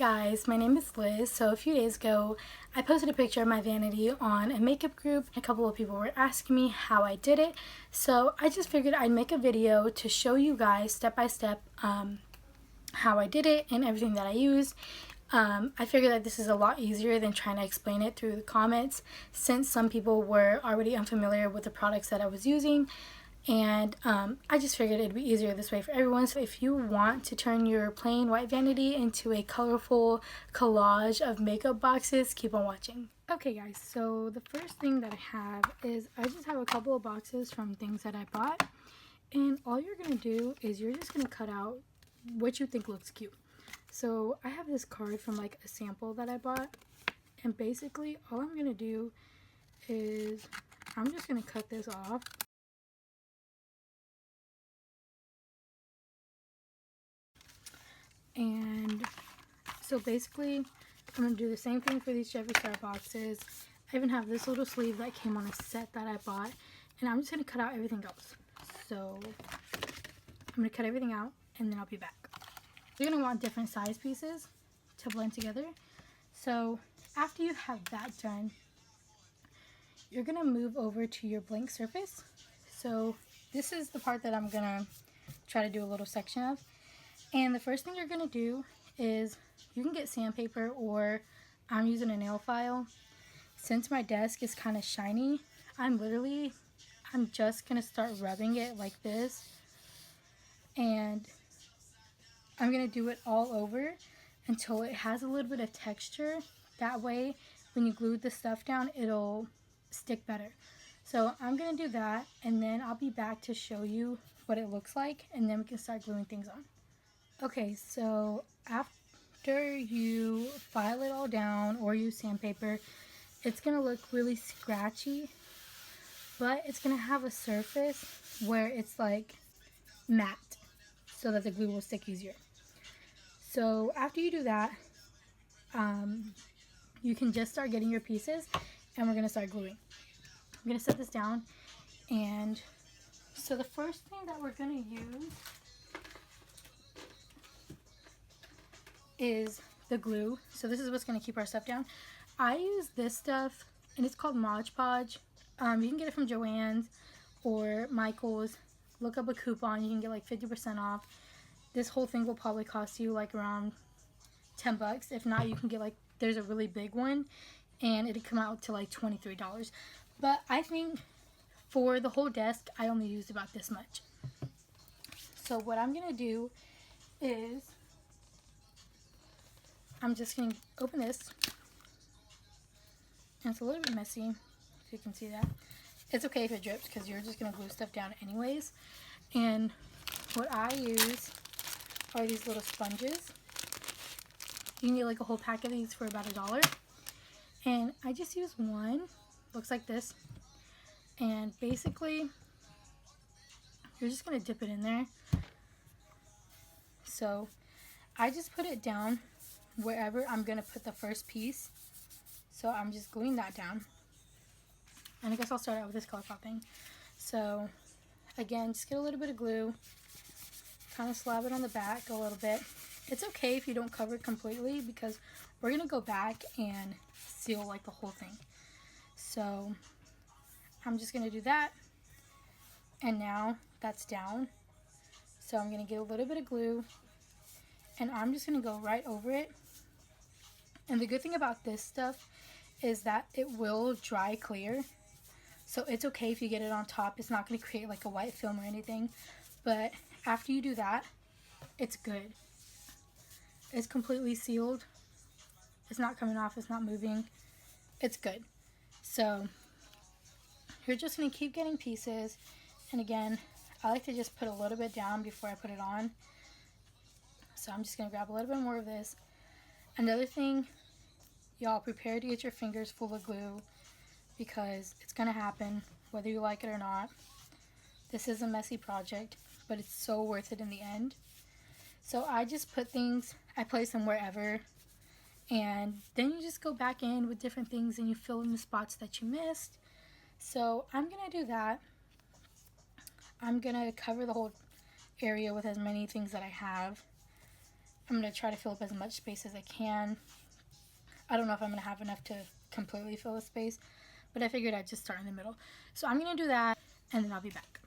guys, my name is Liz. So a few days ago I posted a picture of my vanity on a makeup group. A couple of people were asking me how I did it, so I just figured I'd make a video to show you guys step by step how I did it and everything that I used. I figured that this is a lot easier than trying to explain it through the comments, since some people were already unfamiliar with the products that I was using. And I just figured it'd be easier this way for everyone. So if you want to turn your plain white vanity into a colorful collage of makeup boxes, keep on watching. Okay guys, so the first thing that I have is I just have a couple of boxes from things that I bought. And all you're going to do is you're just going to cut out what you think looks cute. So I have this card from like a sample that I bought. And basically all I'm going to do is I'm just going to cut this off. And so basically I'm going to do the same thing for these Jeffree Star boxes. I even have this little sleeve that came on a set that I bought, and I'm just going to cut out everything else. So I'm going to cut everything out and then I'll be back. You're going to want different size pieces to blend together. So after you have that done, you're going to move over to your blank surface. So this is the part that I'm going to try to do a little section of. And the first thing you're going to do is you can get sandpaper, or I'm using a nail file. Since my desk is kind of shiny, I'm just going to start rubbing it like this. And I'm going to do it all over until it has a little bit of texture. That way, when you glue the stuff down, it'll stick better. So I'm going to do that, and then I'll be back to show you what it looks like, and then we can start gluing things on. Okay, so after you file it all down or use sandpaper, it's going to look really scratchy, but it's going to have a surface where it's like matte so that the glue will stick easier. So after you do that, you can just start getting your pieces, and we're going to start gluing. I'm going to set this down, and so the first thing that we're going to use is the glue. So this is what's going to keep our stuff down. I use this stuff, and it's called Mod Podge. You can get it from Joann's or Michael's. Look up a coupon, you can get like 50% off. This whole thing will probably cost you like around 10 bucks. If not, you can get like, there's a really big one, and it'll come out to like $23. But I think for the whole desk, I only used about this much. So what I'm going to do is I'm just going to open this, and it's a little bit messy, if you can see that. It's okay if it drips, because you're just going to glue stuff down anyways. And what I use are these little sponges. You can get like a whole pack of these for about $1. And I just use one, looks like this. And basically, you're just going to dip it in there. So I just put it down wherever I'm going to put the first piece. So I'm just gluing that down. And I guess I'll start out with this color pop thing. So again, just get a little bit of glue, kind of slab it on the back a little bit. It's okay if you don't cover it completely, because we're going to go back and seal like the whole thing. So I'm just going to do that. And now that's down. So I'm going to get a little bit of glue, and I'm just going to go right over it. And the good thing about this stuff is that it will dry clear. So it's okay if you get it on top. It's not going to create like a white film or anything. But after you do that, it's good. It's completely sealed. It's not coming off. It's not moving. It's good. So you're just going to keep getting pieces. And again, I like to just put a little bit down before I put it on. So I'm just going to grab a little bit more of this. Another thing, y'all, prepare to get your fingers full of glue, because it's going to happen whether you like it or not. This is a messy project, but it's so worth it in the end. So I just put things, I place them wherever, and then you just go back in with different things and you fill in the spots that you missed. So I'm going to do that. I'm going to cover the whole area with as many things that I have. I'm going to try to fill up as much space as I can. I don't know if I'm going to have enough to completely fill the space, but I figured I'd just start in the middle. So I'm going to do that, and then I'll be back.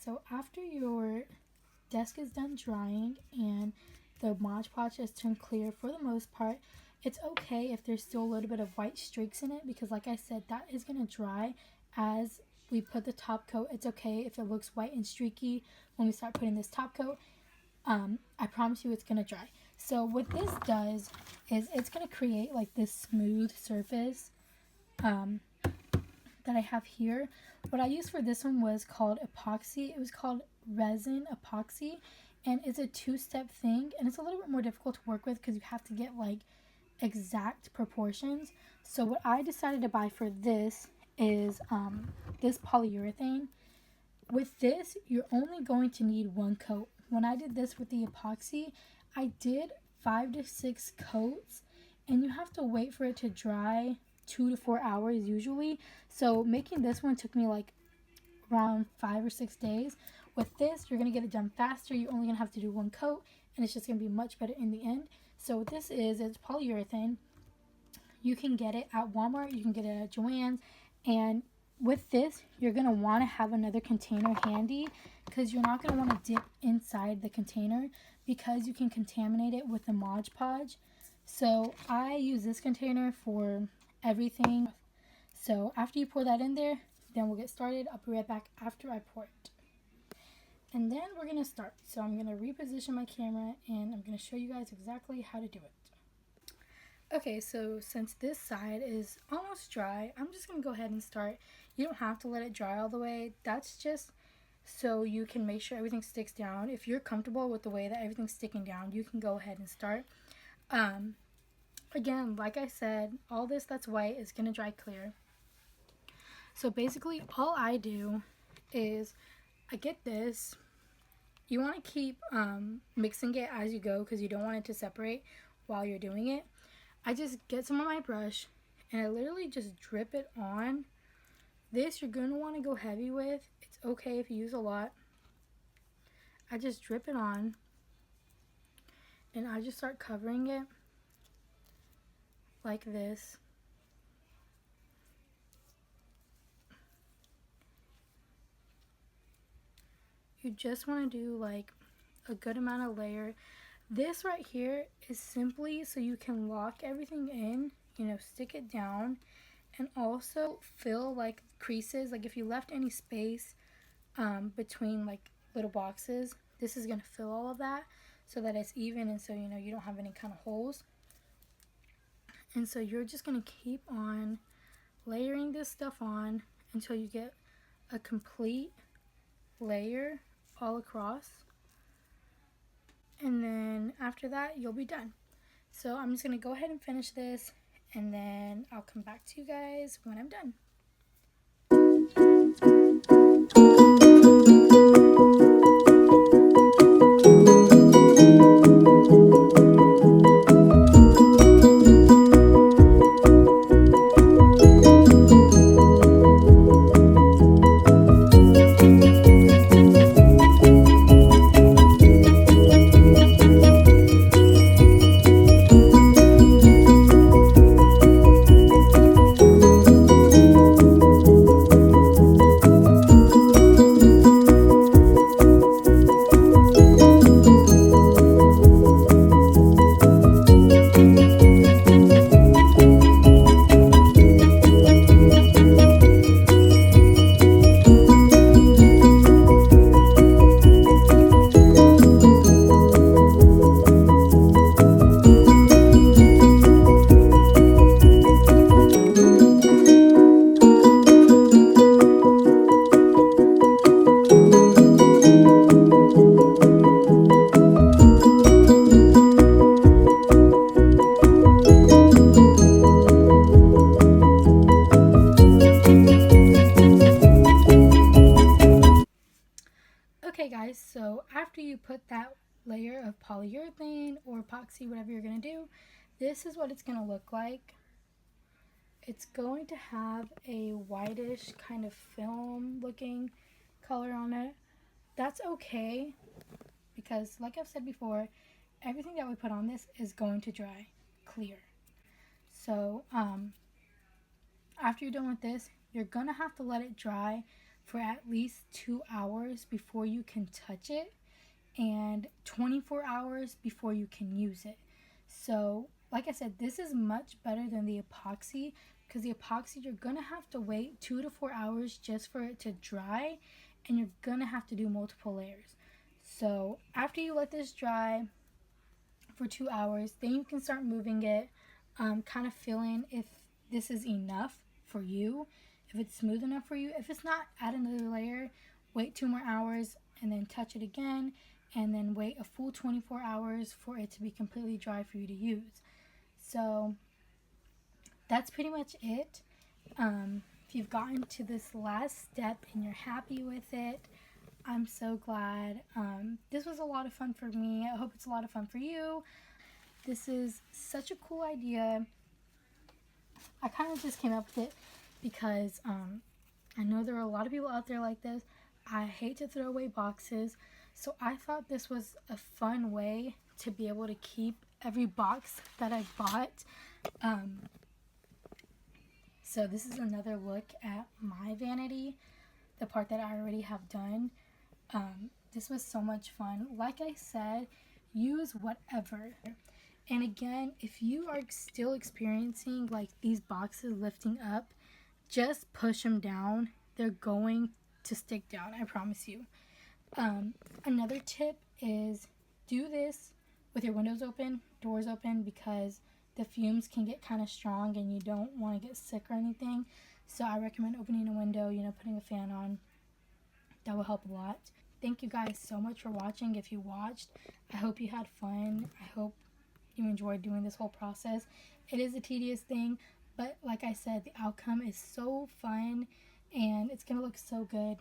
So after your desk is done drying and the Mod Podge has turned clear for the most part, it's okay if there's still a little bit of white streaks in it, because like I said, that is going to dry as we put the top coat. It's okay if it looks white and streaky when we start putting this top coat. I promise you it's going to dry. So what this does is it's going to create like this smooth surface that I have here. What I used for this one was called epoxy. It was called resin epoxy, and it's a two-step thing, and it's a little bit more difficult to work with because you have to get like exact proportions. So what I decided to buy for this is this polyurethane. With this, you're only going to need one coat. When I did this with the epoxy, I did 5 to 6 coats, and you have to wait for it to dry 2 to 4 hours usually. So making this one took me like around 5 or 6 days. With this, you're going to get it done faster. You're only going to have to do one coat, and it's just going to be much better in the end. So what this is, it's polyurethane. You can get it at Walmart. You can get it at Joann's. And with this, you're going to want to have another container handy, because you're not going to want to dip inside the container because you can contaminate it with the Mod Podge. So I use this container for everything. So after you pour that in there, then we'll get started. I'll be right back after I pour it. And then we're going to start. So I'm going to reposition my camera and I'm going to show you guys exactly how to do it. Okay, so since this side is almost dry, I'm just going to go ahead and start. You don't have to let it dry all the way. That's just so you can make sure everything sticks down. If you're comfortable with the way that everything's sticking down, you can go ahead and start. Again, like I said, all this that's white is going to dry clear. So basically all I do is I get this. You want to keep mixing it as you go because you don't want it to separate while you're doing it. I just get some on my brush and I literally just drip it on. This you're going to want to go heavy with. It's okay if you use a lot. I just drip it on and I just start covering it like this. You just want to do like a good amount of layer. This right here is simply so you can lock everything in, you know, stick it down, and also fill like creases. Like if you left any space between like little boxes, this is going to fill all of that so that it's even, and so you know you don't have any kind of holes. And so you're just going to keep on layering this stuff on until you get a complete layer all across. And then after that, you'll be done. So I'm just going to go ahead and finish this, and then I'll come back to you guys when I'm done. epoxy, whatever you're going to do, this is what it's going to look like. It's going to have a whitish kind of film looking color on it. That's okay, because like I've said before, everything that we put on this is going to dry clear. So after you're done with this, you're gonna have to let it dry for at least 2 hours before you can touch it, and 24 hours before you can use it. So like I said, this is much better than the epoxy, because the epoxy, you're gonna have to wait 2 to 4 hours just for it to dry, and you're gonna have to do multiple layers. So after you let this dry for 2 hours, then you can start moving it, kind of feeling if this is enough for you, if it's smooth enough for you. If it's not, add another layer, wait 2 more hours, and then touch it again, and then wait a full 24 hours for it to be completely dry for you to use. So that's pretty much it. If you've gotten to this last step and you're happy with it, I'm so glad. This was a lot of fun for me. I hope it's a lot of fun for you. This is such a cool idea. I kind of just came up with it because I know there are a lot of people out there like this. I hate to throw away boxes, so I thought this was a fun way to be able to keep every box that I bought. So this is another look at my vanity, the part that I already have done. This was so much fun. Like I said, use whatever. And again, if you are still experiencing like these boxes lifting up, just push them down. They're going to stick down, I promise you. Another tip is do this with your windows open, doors open, because the fumes can get kind of strong and you don't want to get sick or anything. So I recommend opening a window, putting a fan on. That will help a lot. Thank you guys so much for watching. If you watched, I hope you had fun. I hope you enjoyed doing this whole process. It is a tedious thing, but like I said, the outcome is so fun and it's gonna look so good.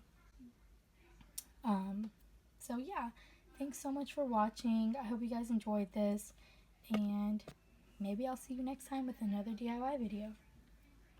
So yeah, thanks so much for watching. I hope you guys enjoyed this, and maybe I'll see you next time with another DIY video.